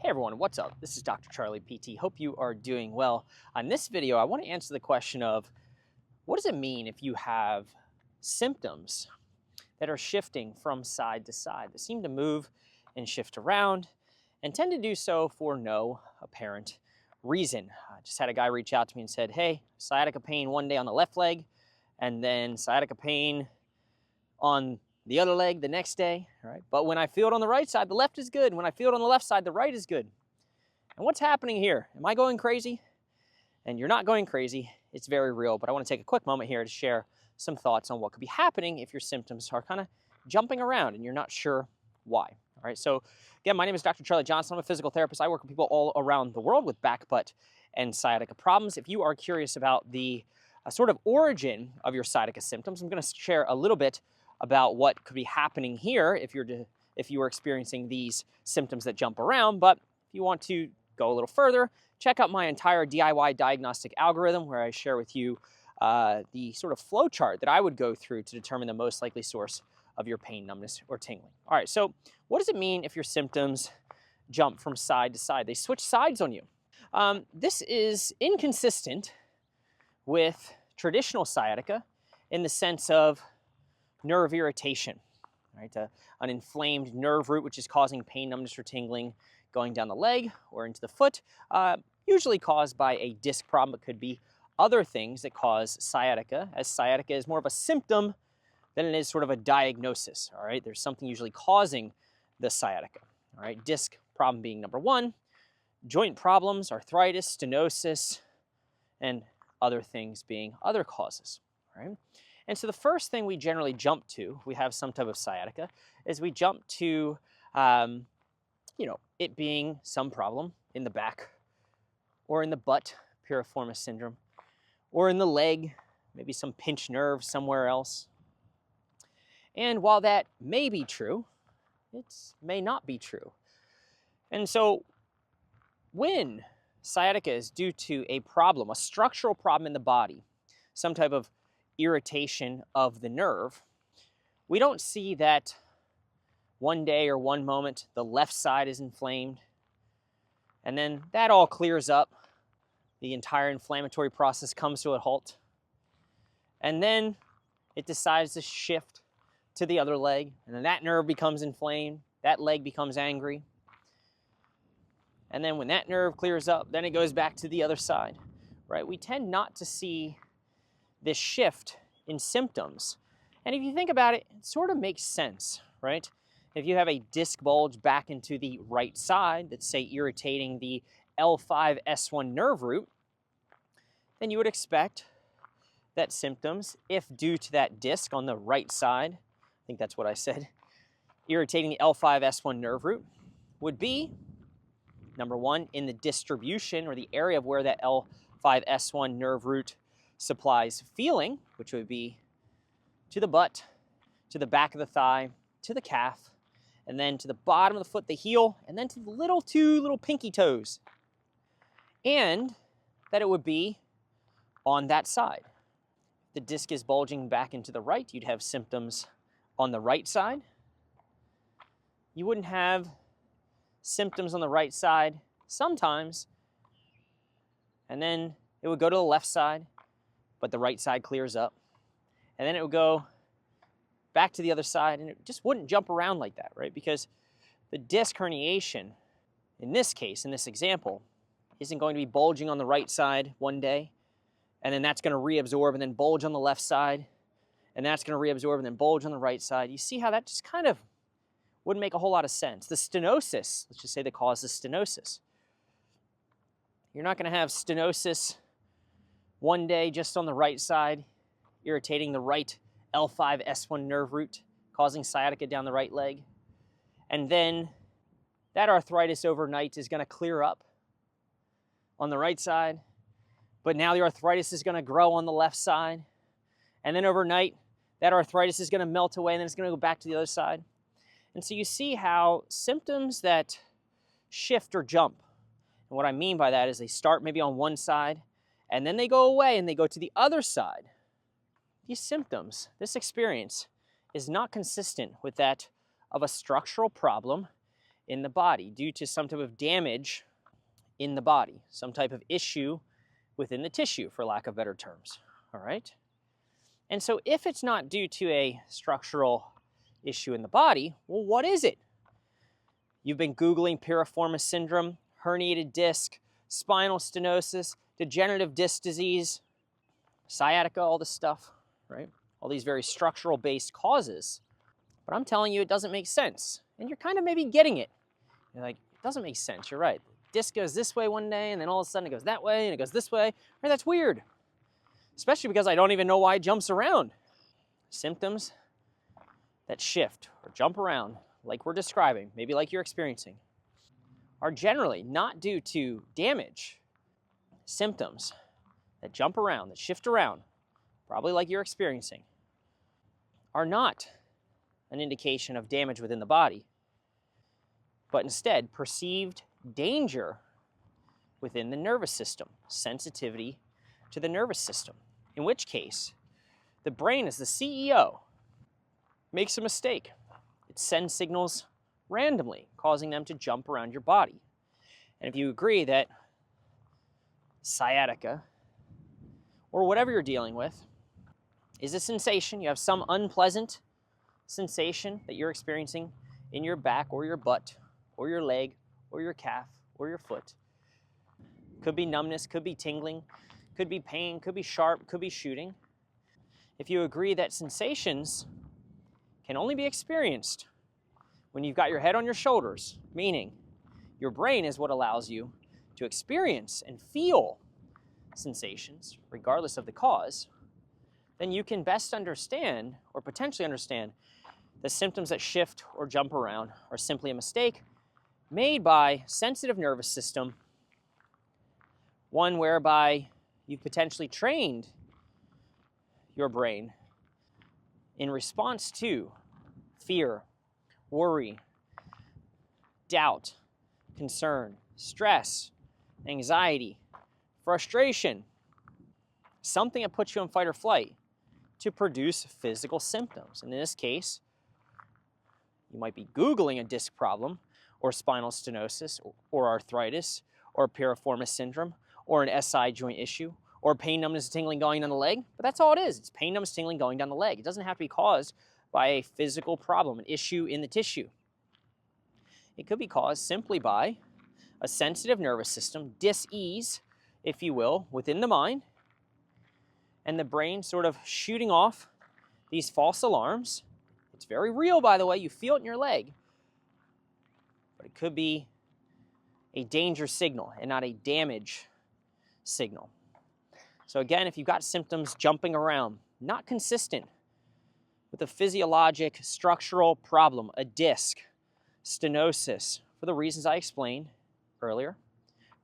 Hey everyone, what's up? This is Dr. Charlie PT. Hope you are doing well. On this video, I want to answer the question of what does it mean if you have symptoms that are shifting from side to side, that seem to move and shift around and tend to do so for no apparent reason. I just had a guy reach out to me and said, hey, sciatica pain one day on the left leg and then sciatica pain on the other leg the next day, right? But when I feel it on the right side, the left is good. When I feel it on the left side, the right is good. And what's happening here? Am I going crazy? And you're not going crazy. It's very real. But I want to take a quick moment here to share some thoughts on what could be happening if your symptoms are kind of jumping around and you're not sure why. All right. So again, my name is Dr. Charlie Johnson. I'm a physical therapist. I work with people all around the world with back, butt, and sciatica problems. If you are curious about the sort of origin of your sciatica symptoms, I'm going to share a little bit about what could be happening here if you are experiencing these symptoms that jump around. But if you want to go a little further, check out my entire DIY diagnostic algorithm where I share with you the sort of flow chart that I would go through to determine the most likely source of your pain, numbness, or tingling. All right, so what does it mean if your symptoms jump from side to side? They switch sides on you. This is inconsistent with traditional sciatica in the sense of nerve irritation, right? An inflamed nerve root which is causing pain, numbness, or tingling going down the leg or into the foot, usually caused by a disc problem. It could be other things that cause sciatica, as sciatica is more of a symptom than it is sort of a diagnosis, all right? There's something usually causing the sciatica, all right? Disc problem being number one, joint problems, arthritis, stenosis, and other things being other causes, all right? And so the first thing we generally jump to, if we have some type of sciatica, is we jump to, it being some problem in the back or in the butt, piriformis syndrome, or in the leg, maybe some pinched nerve somewhere else. And while that may be true, it may not be true. And so when sciatica is due to a problem, a structural problem in the body, some type of irritation of the nerve, we don't see that one day or one moment the left side is inflamed and then that all clears up, the entire inflammatory process comes to a halt, and then it decides to shift to the other leg, and then that nerve becomes inflamed, that leg becomes angry, and then when that nerve clears up, then it goes back to the other side, right? We tend not to see this shift in symptoms. And if you think about it, it sort of makes sense, right? If you have a disc bulge back into the right side that's, say, irritating the L5-S1 nerve root, then you would expect that symptoms, if due to that disc on the right side, I think that's what I said, irritating the L5-S1 nerve root, would be, number one, in the distribution or the area of where that L5-S1 nerve root supplies feeling, which would be to the butt, to the back of the thigh, to the calf, and then to the bottom of the foot, the heel, and then to the two little pinky toes. And that it would be on that side. The disc is bulging back into the right, you'd have symptoms on the right side. You wouldn't have symptoms on the right side sometimes, and then it would go to the left side, but the right side clears up. And then it would go back to the other side, and it just wouldn't jump around like that, right? Because the disc herniation, in this case, in this example, isn't going to be bulging on the right side one day, and then that's going to reabsorb and then bulge on the left side, and that's going to reabsorb and then bulge on the right side. You see how that just kind of wouldn't make a whole lot of sense. The stenosis, let's just say that causes stenosis. You're not going to have stenosis one day just on the right side, irritating the right L5-S1 nerve root, causing sciatica down the right leg. And then that arthritis overnight is going to clear up on the right side, but now the arthritis is going to grow on the left side. And then overnight, that arthritis is going to melt away, and then it's going to go back to the other side. And so you see how symptoms that shift or jump, and what I mean by that is they start maybe on one side, and then they go away and they go to the other side. These symptoms, this experience, is not consistent with that of a structural problem in the body due to some type of damage in the body, some type of issue within the tissue, for lack of better terms, all right? And so if it's not due to a structural issue in the body, well, what is it? You've been Googling piriformis syndrome, herniated disc, spinal stenosis, degenerative disc disease, sciatica, all this stuff, right? All these very structural-based causes. But I'm telling you, it doesn't make sense. And you're kind of maybe getting it. You're like, it doesn't make sense, you're right. The disc goes this way one day, and then all of a sudden it goes that way, and it goes this way. Right, that's weird. Especially because I don't even know why it jumps around. Symptoms that shift or jump around, like we're describing, maybe like you're experiencing, are generally not due to damage. Symptoms that jump around, that shift around, probably like you're experiencing, are not an indication of damage within the body, but instead perceived danger within the nervous system, sensitivity to the nervous system, in which case the brain, as the CEO, makes a mistake. It sends signals randomly, causing them to jump around your body. And if you agree that sciatica, or whatever you're dealing with, is a sensation, you have some unpleasant sensation that you're experiencing in your back or your butt or your leg or your calf or your foot. Could be numbness, could be tingling, could be pain, could be sharp, could be shooting. If you agree that sensations can only be experienced when you've got your head on your shoulders, meaning your brain is what allows you to experience and feel sensations, regardless of the cause, then you can best understand, or potentially understand, the symptoms that shift or jump around are simply a mistake made by sensitive nervous system, one whereby you've potentially trained your brain in response to fear, worry, doubt, concern, stress, anxiety, frustration, something that puts you in fight or flight to produce physical symptoms. And in this case, you might be Googling a disc problem or spinal stenosis or arthritis or piriformis syndrome or an SI joint issue or pain, numbness, tingling going down the leg. But that's all it is. It's pain, numbness, tingling going down the leg. It doesn't have to be caused by a physical problem, an issue in the tissue. It could be caused simply by a sensitive nervous system, dis-ease, if you will, within the mind, and the brain sort of shooting off these false alarms. It's very real, by the way. You feel it in your leg. But it could be a danger signal and not a damage signal. So again, if you've got symptoms jumping around, not consistent with a physiologic structural problem, a disc, stenosis, for the reasons I explained earlier,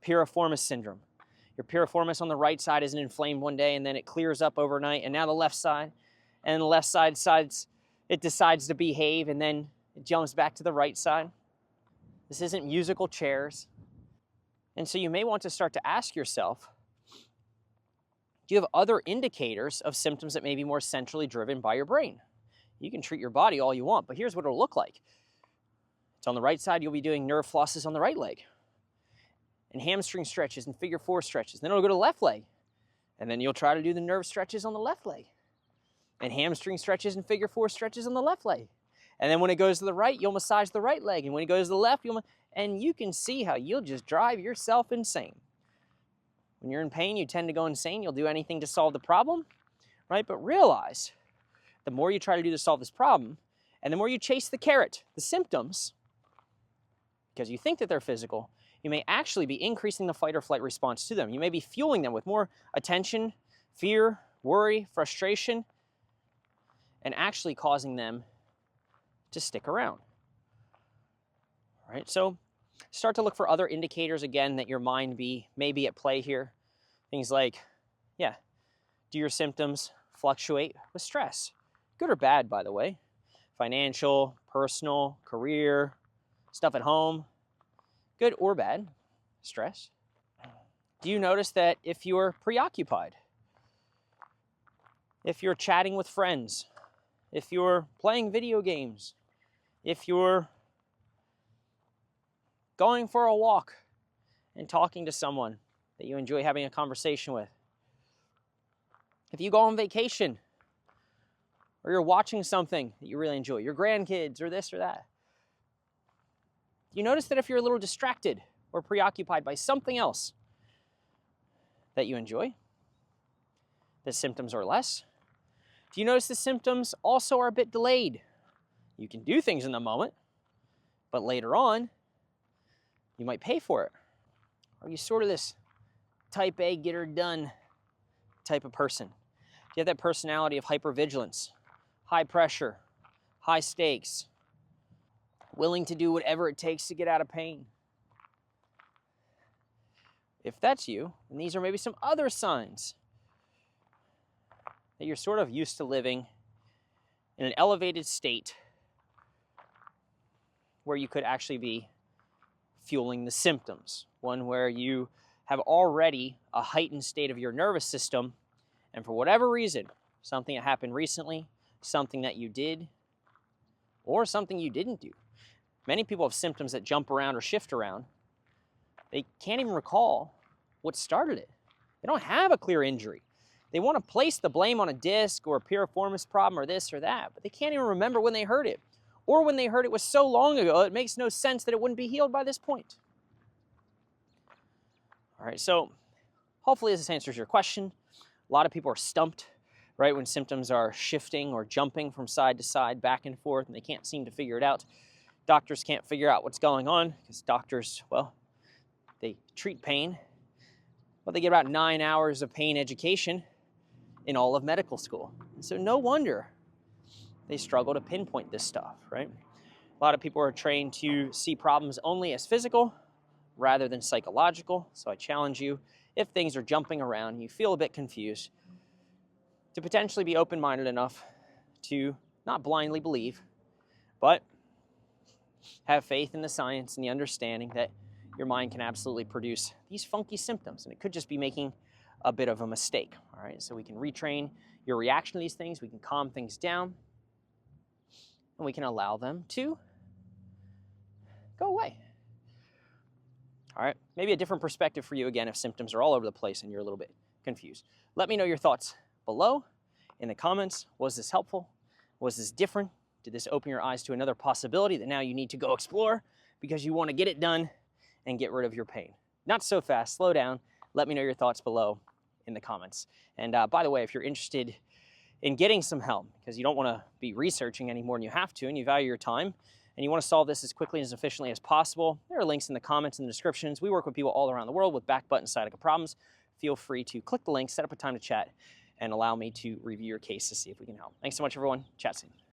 piriformis syndrome. Your piriformis on the right side isn't inflamed one day and then it clears up overnight, and now the left side, and the left side it decides to behave and then it jumps back to the right side. This isn't musical chairs. And so you may want to start to ask yourself, do you have other indicators of symptoms that may be more centrally driven by your brain? You can treat your body all you want, but here's what it'll look like. It's on the right side, you'll be doing nerve flosses on the right leg, and hamstring stretches and figure 4 stretches. Then it'll go to the left leg, and then you'll try to do the nerve stretches on the left leg, and hamstring stretches and figure 4 stretches on the left leg. And then when it goes to the right, you'll massage the right leg, and when it goes to the left, and you can see how you'll just drive yourself insane. When you're in pain, you tend to go insane. You'll do anything to solve the problem, right? But realize, the more you try to do to solve this problem, and the more you chase the carrot, the symptoms, because you think that they're physical, you may actually be increasing the fight or flight response to them. You may be fueling them with more attention, fear, worry, frustration, and actually causing them to stick around. All right, so start to look for other indicators, again, that your mind may be at play here. Things like, do your symptoms fluctuate with stress? Good or bad, by the way. Financial, personal, career, stuff at home. Good or bad, stress. Do you notice that if you're preoccupied, if you're chatting with friends, if you're playing video games, if you're going for a walk and talking to someone that you enjoy having a conversation with. If you go on vacation or you're watching something that you really enjoy, your grandkids or this or that, you notice that if you're a little distracted or preoccupied by something else that you enjoy, the symptoms are less. Do you notice the symptoms also are a bit delayed? You can do things in the moment, but later on, you might pay for it. Are you sort of this type A, get her done type of person? Do you have that personality of hypervigilance, high pressure, high stakes, willing to do whatever it takes to get out of pain? If that's you, then these are maybe some other signs that you're sort of used to living in an elevated state where you could actually be fueling the symptoms. One where you have already a heightened state of your nervous system, and for whatever reason, something that happened recently, something that you did, or something you didn't do. Many people have symptoms that jump around or shift around. They can't even recall what started it. They don't have a clear injury. They want to place the blame on a disc or a piriformis problem or this or that, but they can't even remember when they hurt it. Or when they heard it was so long ago, it makes no sense that it wouldn't be healed by this point. All right, so hopefully this answers your question. A lot of people are stumped, right, when symptoms are shifting or jumping from side to side, back and forth, and they can't seem to figure it out. Doctors can't figure out what's going on because doctors, well, they treat pain, but they get about 9 hours of pain education in all of medical school. And so no wonder they struggle to pinpoint this stuff, right? A lot of people are trained to see problems only as physical rather than psychological. So I challenge you, if things are jumping around and you feel a bit confused, to potentially be open-minded enough to not blindly believe, but have faith in the science and the understanding that your mind can absolutely produce these funky symptoms, and it could just be making a bit of a mistake, all right? So we can retrain your reaction to these things, we can calm things down, and we can allow them to go away. All right, maybe a different perspective for you again if symptoms are all over the place and you're a little bit confused. Let me know your thoughts below in the comments. Was this helpful? Was this different? Did this open your eyes to another possibility that now you need to go explore because you want to get it done and get rid of your pain? Not so fast, slow down. Let me know your thoughts below in the comments. And by the way, if you're interested in getting some help because you don't want to be researching any more than you have to and you value your time and you want to solve this as quickly and as efficiently as possible, there are links in the comments and the descriptions. We work with people all around the world with back, butt, and sciatica problems. Feel free to click the link, set up a time to chat, and allow me to review your case to see if we can help. Thanks so much, everyone. Chat soon.